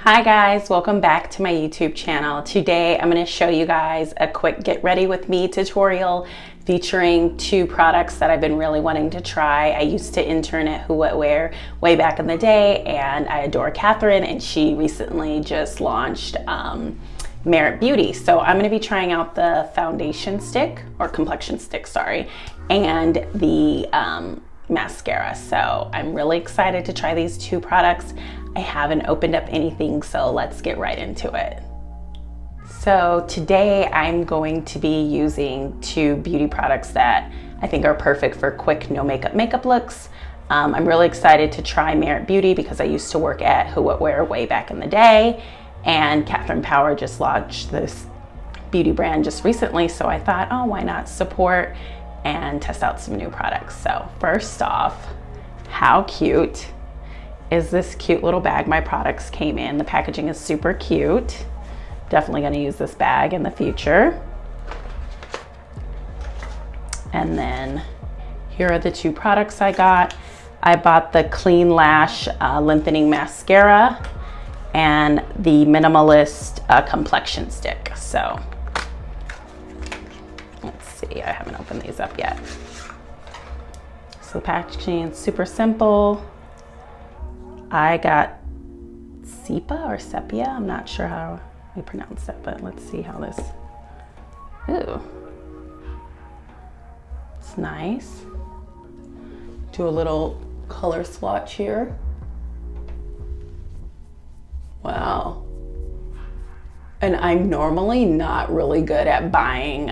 Hi guys, welcome back to my YouTube channel. Today I'm going to show you guys a quick get ready with me tutorial featuring two products that I've been really wanting to try. I used to intern at Who What Wear way back in the day, and I adore Catherine, and she recently just launched Merit Beauty. So I'm going to be trying out the foundation stick, or complexion stick, sorry, and the mascara. So I'm really excited to try these two products. I haven't opened up anything, so let's get right into it. So today I'm going to be using two beauty products that I think are perfect for quick no makeup looks. I'm really excited to try Merit Beauty because I used to work at Who What Wear way back in the day, and Catherine Power just launched this beauty brand just recently, so I thought, oh, why not support and test out some new products. So first off, how cute is this cute little bag my products came in? The packaging is super cute. Definitely gonna use this bag in the future. And then here are the two products I got. I bought the Clean Lash Lengthening Mascara and the Minimalist Complexion Stick. So let's see, I haven't opened these up yet. So the packaging is super simple. I got Sepia, I'm not sure how we pronounce that, but let's see how this, ooh, it's nice. Do a little color swatch here. Wow. And I'm normally not really good at buying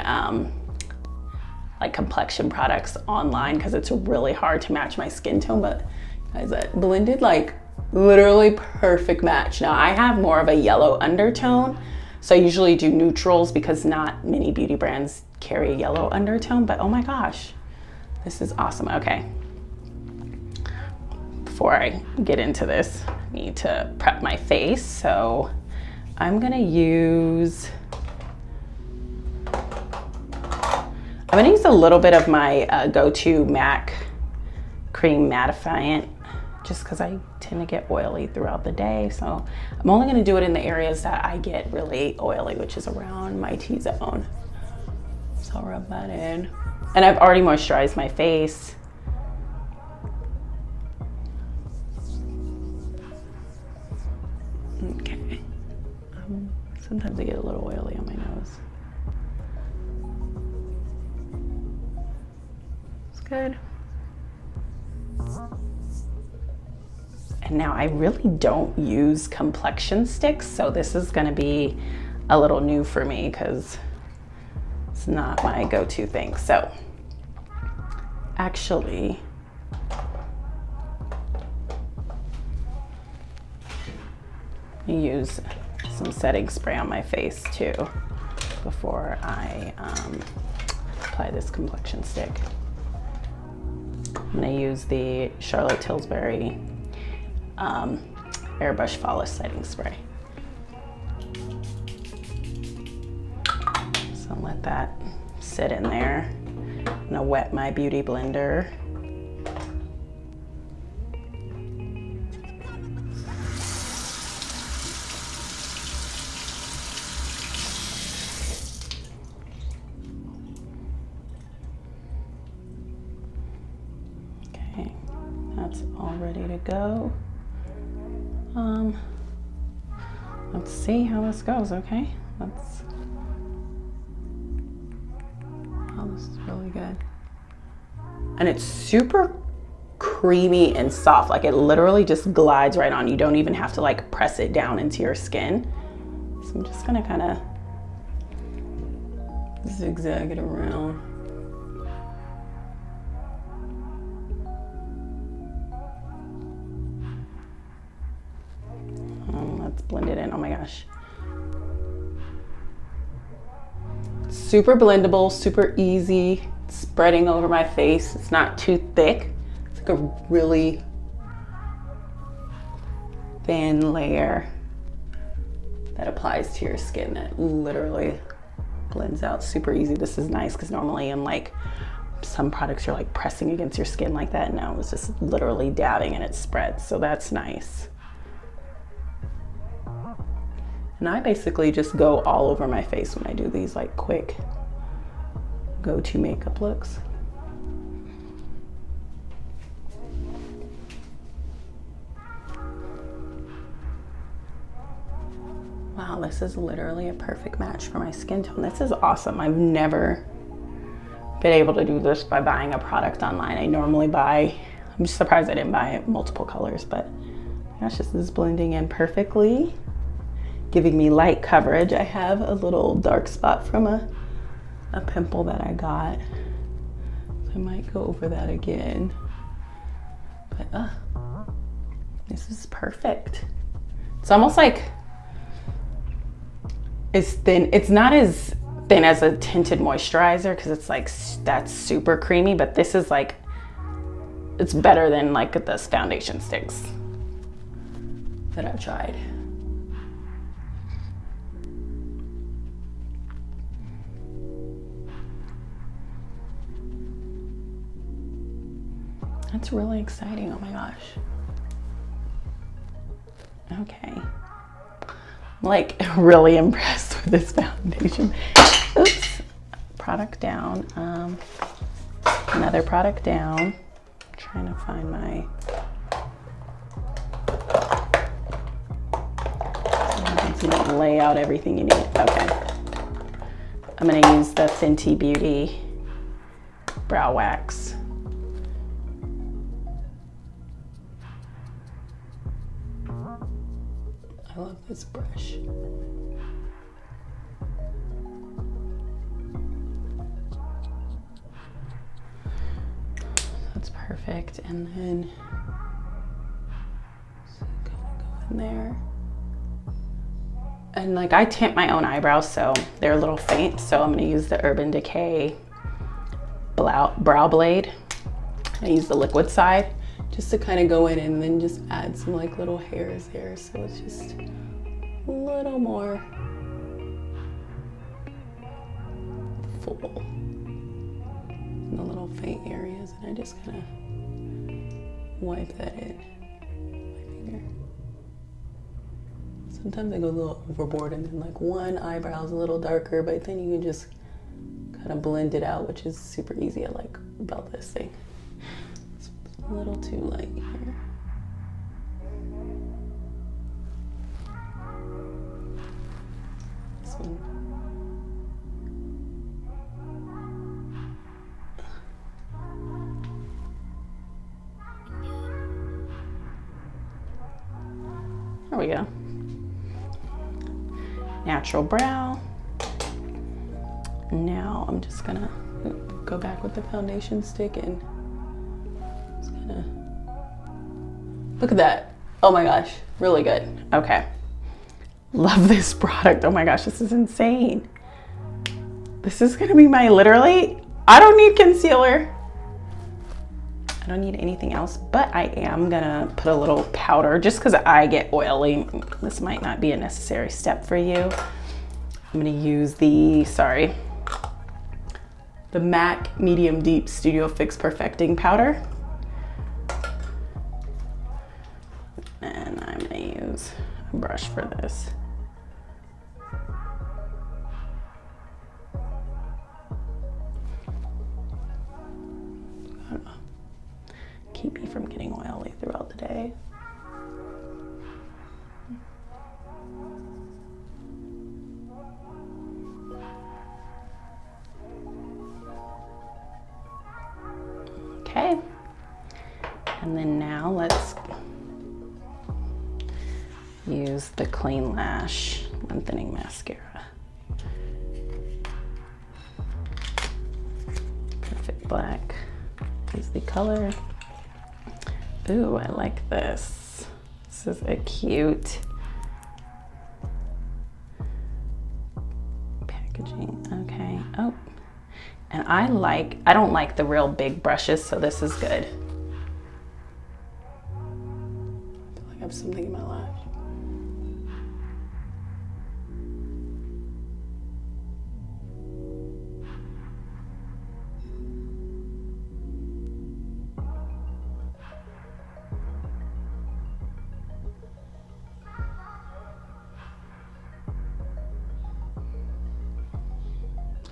like complexion products online because it's really hard to match my skin tone, but guys, that blended like literally perfect match. Now I have more of a yellow undertone, so I usually do neutrals because not many beauty brands carry a yellow undertone, but oh my gosh, this is awesome. Okay, before I get into this, I need to prep my face. So I'm gonna use a little bit of my go-to MAC cream mattifiant, just because I tend to get oily throughout the day. So I'm only gonna do it in the areas that I get really oily, which is around my T-zone. So I'll rub that in. And I've already moisturized my face. Okay. Sometimes I get a little oily on my nose. It's good. And now I really don't use complexion sticks, so this is gonna be a little new for me because it's not my go-to thing. So actually, I use some setting spray on my face too before I apply this complexion stick. I'm gonna use the Charlotte Tilbury Airbrush Flawless Setting Spray. So let that sit in there. I'm gonna wet my beauty blender. Okay, that's all ready to go. Let's see how this goes, okay? Oh, this is really good. And it's super creamy and soft. Like it literally just glides right on. You don't even have to like press it down into your skin. So I'm just gonna kind of zigzag it around. Let's blend it in. Oh my gosh. Super blendable, super easy, spreading over my face. It's not too thick. It's like a really thin layer that applies to your skin that literally blends out super easy. This is nice because normally in like some products you're like pressing against your skin like that. Now it's just literally dabbing and it spreads. So that's nice. And I basically just go all over my face when I do these like quick go-to makeup looks. Wow, this is literally a perfect match for my skin tone. This is awesome. I've never been able to do this by buying a product online. I normally buy, I'm just surprised I didn't buy multiple colors, but gosh, this is blending in perfectly, giving me light coverage. I have a little dark spot from a pimple that I got, so I might go over that again, but this is perfect. It's almost like it's thin. It's not as thin as a tinted moisturizer because it's like that's super creamy, but this is like, it's better than like the foundation sticks that I've tried. That's really exciting. Oh my gosh. Okay. I'm like really impressed with this foundation. Oops. Product down. Another product down. I'm trying to find my. You don't lay out everything you need. Okay. I'm gonna use the Fenty Beauty brow wax. I love this brush. That's perfect. And then so go in there. And like I tint my own eyebrows, so they're a little faint. So I'm gonna use the Urban Decay brow blade. I use the liquid side just to kind of go in and then just add some like little hairs there. So it's just a little more full in the little faint areas. And I just kind of wipe that in with my finger. Sometimes I go a little overboard and then like one eyebrow is a little darker, but then you can just kind of blend it out, which is super easy. I like about this thing. It's a little too light here. This one. There we go. Natural brow. Now I'm just gonna go back with the foundation stick and just gonna look at that. Oh my gosh, really good. Okay, love this product. Oh my gosh, this is insane. This is gonna be my literally, I don't need concealer. I don't need anything else, but I am gonna put a little powder just because I get oily. This might not be a necessary step for you. I'm gonna use the MAC Medium Deep Studio Fix Perfecting Powder. And I'm gonna use a brush for this. Keep me from getting oily throughout the day. Okay, and then now let's use the Clean Lash Lengthening Mascara. Perfect black is the color. Ooh, I like this. This is a cute packaging. Okay. Oh, and I don't like the real big brushes, so this is good. I feel like I have something in my lash.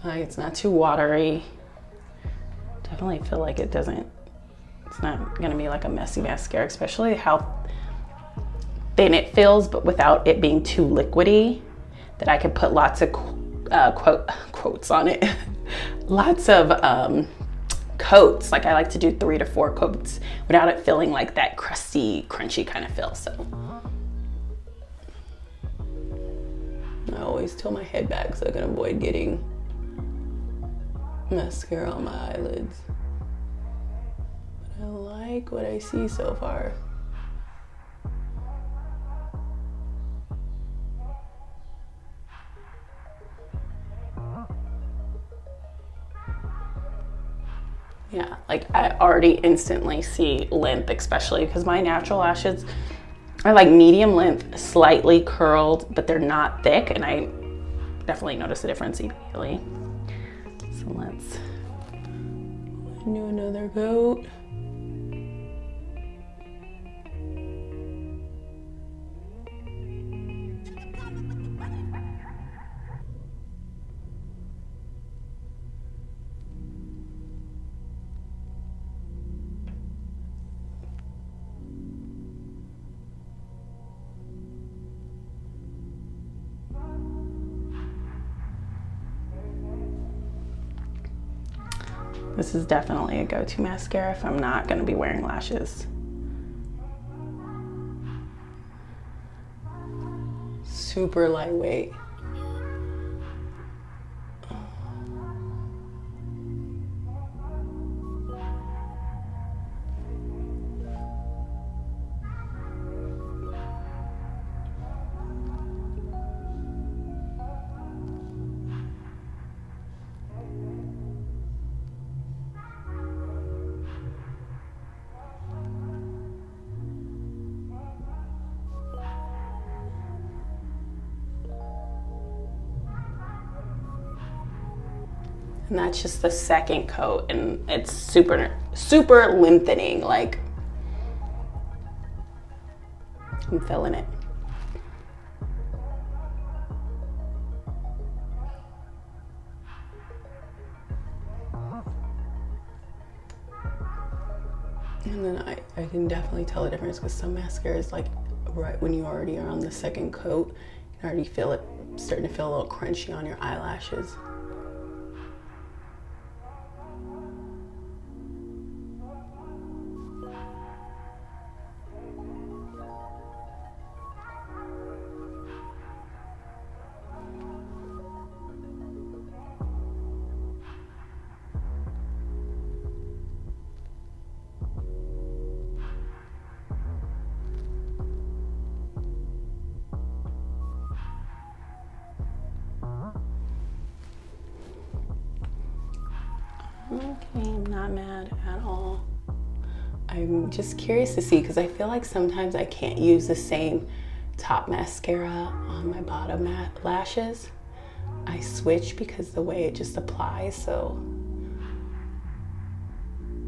It's not too watery. Definitely feel like it's not gonna be like a messy mascara, especially how thin it feels, but without it being too liquidy, that I could put lots of quotes on it. Lots of coats. Like I like to do 3 to 4 coats without it feeling like that crusty, crunchy kind of feel. So I always tilt my head back so I can avoid getting mascara on my eyelids. But I like what I see so far. Yeah, like I already instantly see length, especially because my natural lashes are like medium length, slightly curled, but they're not thick, and I definitely notice a difference immediately. So let's do another coat. This is definitely a go-to mascara if I'm not going to be wearing lashes. Super lightweight. And that's just the second coat, and it's super lengthening. Like I'm feeling it. And then I can definitely tell the difference because some mascaras, like right when you already are on the second coat, you can already feel it starting to feel a little crunchy on your eyelashes. Okay, I'm not mad at all. I'm just curious to see because I feel like sometimes I can't use the same top mascara on my bottom lashes. I switch because the way it just applies. So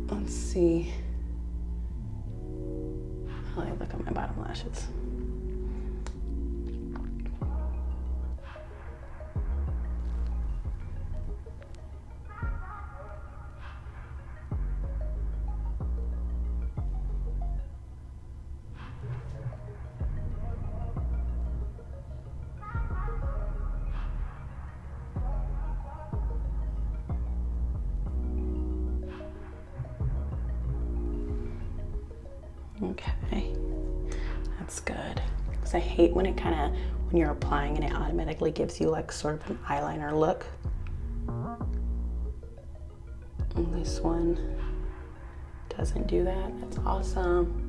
let's see how I look at my bottom lashes. Okay, that's good. Because I hate when it when you're applying and it automatically gives you like sort of an eyeliner look. And this one doesn't do that. That's awesome.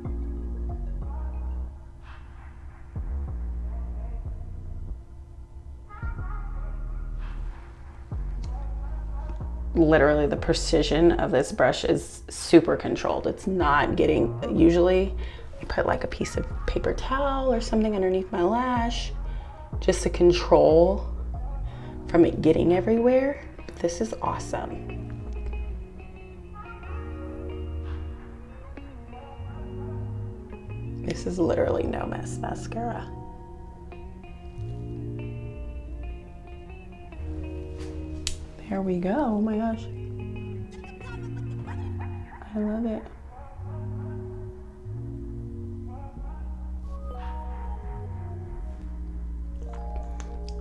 Literally the precision of this brush is super controlled. It's not getting, usually I put like a piece of paper towel or something underneath my lash just to control from it getting everywhere. But this is awesome. This is literally no mess mascara. There we go. Oh my gosh. I love it.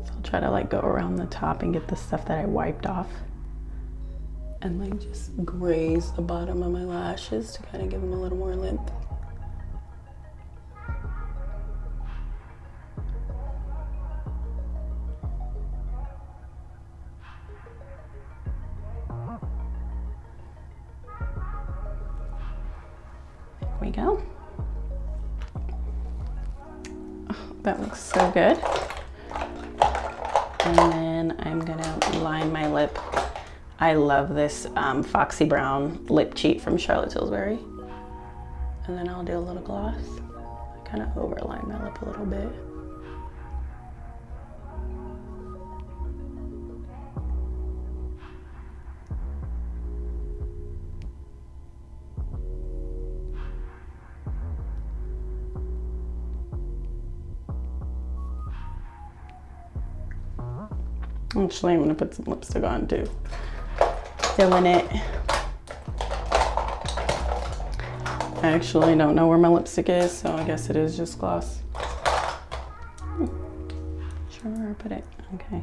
So I'll try to like go around the top and get the stuff that I wiped off and like just graze the bottom of my lashes to kind of give them a little more length. We go. Oh, that looks so good. And then I'm gonna line my lip. I love this Foxy Brown lip cheat from Charlotte Tilbury. And then I'll do a little gloss. I kind of overline my lip a little bit. Actually, I'm gonna put some lipstick on too. Filling it. I actually don't know where my lipstick is, so I guess it is just gloss. Sure where I put it. Okay.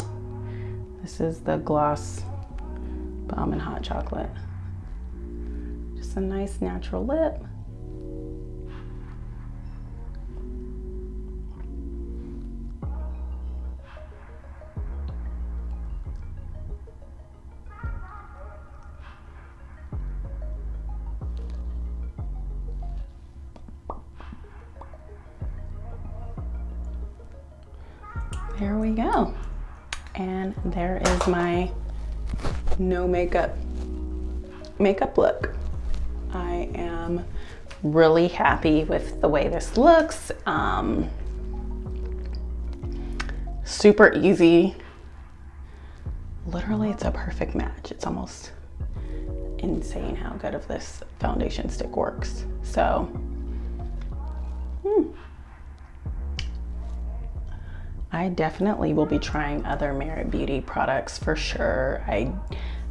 This is the Gloss Balm and Hot Chocolate. Just a nice natural lip. There we go. And there is my no makeup look. I am really happy with the way this looks. Super easy. Literally, it's a perfect match. It's almost insane how good of this foundation stick works. So, I definitely will be trying other Merit Beauty products for sure. I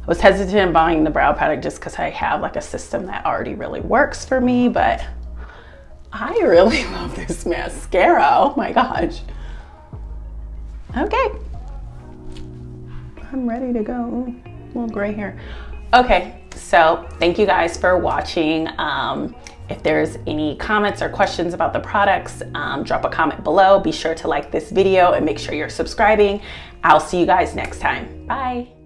was hesitant in buying the brow product just because I have like a system that already really works for me, but I really love this mascara. Oh my gosh. Okay. I'm ready to go. Ooh, a little gray hair. Okay, so thank you guys for watching. If there's any comments or questions about the products, drop a comment below. Be sure to like this video and make sure you're subscribing. I'll see you guys next time. Bye.